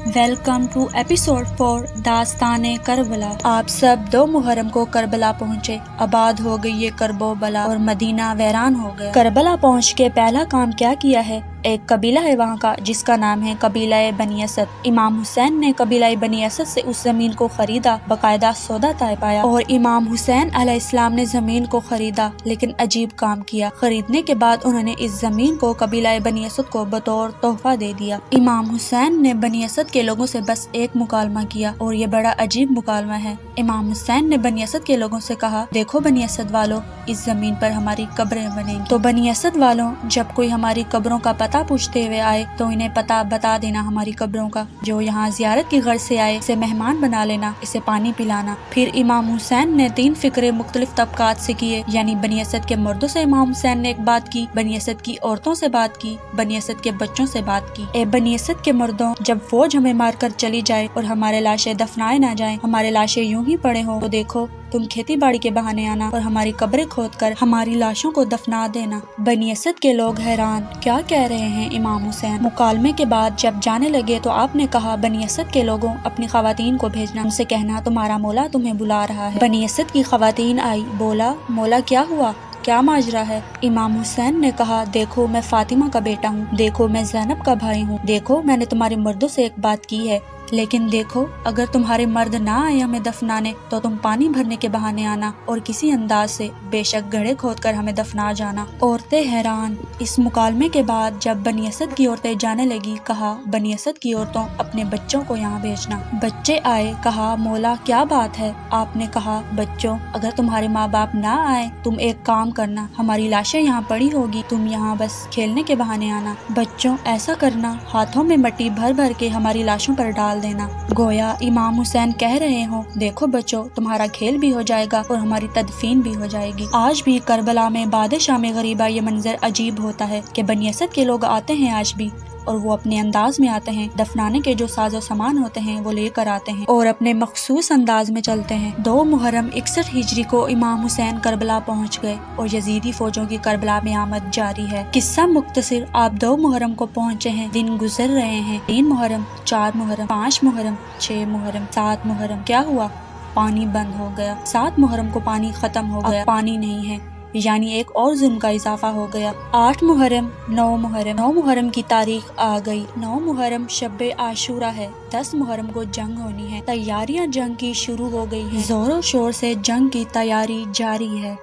Welcome to episode 4 داستان کربلا۔ آپ سب 2 محرم کو کربلا پہنچے، آباد ہو گئی یہ کرب و بلا اور مدینہ ویران ہو گیا۔ کربلا پہنچ کے پہلا کام کیا کیا ہے؟ ایک قبیلہ ہے وہاں کا جس کا نام ہے قبیلہ بنی اسد۔ امام حسین نے قبیلہ بنی اسد سے اس زمین کو خریدا، باقاعدہ سودا طے پایا، اور امام حسین علیہ السلام نے زمین کو خریدا، لیکن عجیب کام کیا۔ خریدنے کے بعد انہوں نے اس زمین کو قبیلہ بنی اسد کو بطور تحفہ دے دیا۔ امام حسین نے بنی اسد کے لوگوں سے بس ایک مکالمہ کیا، اور یہ بڑا عجیب مکالمہ ہے۔ امام حسین نے بنی اسد کے لوگوں سے کہا، دیکھو بنی اسد والوں، اس زمین پر ہماری قبریں بنیں گی، تو بنی اسد والوں جب کوئی ہماری قبروں کا پتہ پوچھتے ہوئے آئے تو انہیں پتہ بتا دینا ہماری قبروں کا۔ جو یہاں زیارت کی غرض سے آئے اسے مہمان بنا لینا، اسے پانی پلانا۔ پھر امام حسین نے 3 فقرے مختلف طبقات سے کیے، یعنی بنی اسد کے مردوں سے امام حسین نے ایک بات کی، بنی اسد کی عورتوں سے بات کی، بنی اسد کے بچوں سے بات کی۔ اے بنی اسد کے مردوں، جب فوج ہمیں مار کر چلی جائے اور ہمارے لاشیں دفنائے نہ جائیں، ہمارے لاشیں یوں ہی پڑے ہوں، تو دیکھو تم کھیتی باڑی کے بہانے آنا اور ہماری قبریں کھود کر ہماری لاشوں کو دفنا دینا۔ بنی اسد کے لوگ حیران، کیا کہہ رہے ہیں امام حسین؟ مکالمے کے بعد جب جانے لگے تو آپ نے کہا، بنی اسد کے لوگوں، اپنی خواتین کو بھیجنا، ان سے کہنا تمہارا مولا تمہیں بلا رہا ہے۔ بنی اسد کی خواتین آئی، بولا مولا کیا ہوا، کیا ماجرا ہے؟ امام حسین نے کہا، دیکھو میں فاطمہ کا بیٹا ہوں، دیکھو میں زینب کا بھائی ہوں، دیکھو میں نے تمہارے مردوں سے ایک بات کی ہے، لیکن دیکھو اگر تمہارے مرد نہ آئے ہمیں دفنانے تو تم پانی بھرنے کے بہانے آنا اور کسی انداز سے بے شک گڑھے کھود کر ہمیں دفنا جانا۔ عورتیں حیران۔ اس مکالمے کے بعد جب بنی اسد کی عورتیں جانے لگی، کہا بنی اسد کی عورتوں اپنے بچوں کو یہاں بھیجنا۔ بچے آئے، کہا مولا کیا بات ہے؟ آپ نے کہا، بچوں اگر تمہارے ماں باپ نہ آئے تم ایک کام کرنا، ہماری لاشیں یہاں پڑی ہوگی، تم یہاں بس کھیلنے کے بہانے آنا۔ بچوں ایسا کرنا، ہاتھوں میں مٹی بھر بھر کے ہماری لاشوں پر ڈال دینا، گویا امام حسین کہہ رہے ہوں، دیکھو بچوں تمہارا کھیل بھی ہو جائے گا اور ہماری تدفین بھی ہو جائے گی۔ آج بھی کربلا میں بعد شام غریبہ یہ منظر عجیب ہوتا ہے کہ بنی اسد کے لوگ آتے ہیں آج بھی، اور وہ اپنے انداز میں آتے ہیں، دفنانے کے جو ساز و سامان ہوتے ہیں وہ لے کر آتے ہیں اور اپنے مخصوص انداز میں چلتے ہیں۔ 2 محرم 61 ہجری کو امام حسین کربلا پہنچ گئے اور یزیدی فوجوں کی کربلا میں آمد جاری ہے۔ قصہ مختصر، آپ 2 محرم کو پہنچے ہیں، دن گزر رہے ہیں، 3 محرم، 4 محرم، 5 محرم، 6 محرم، 7 محرم، کیا ہوا؟ پانی بند ہو گیا۔ 7 محرم کو پانی ختم ہو گیا، پانی نہیں ہے، یعنی ایک اور ظلم کا اضافہ ہو گیا۔ 8 محرم، 9 محرم، 9 محرم کی تاریخ آ گئی۔ 9 محرم شب عاشورہ ہے۔ 10 محرم کو جنگ ہونی ہے، تیاریاں جنگ کی شروع ہو گئی ہیں، زور و شور سے جنگ کی تیاری جاری ہے۔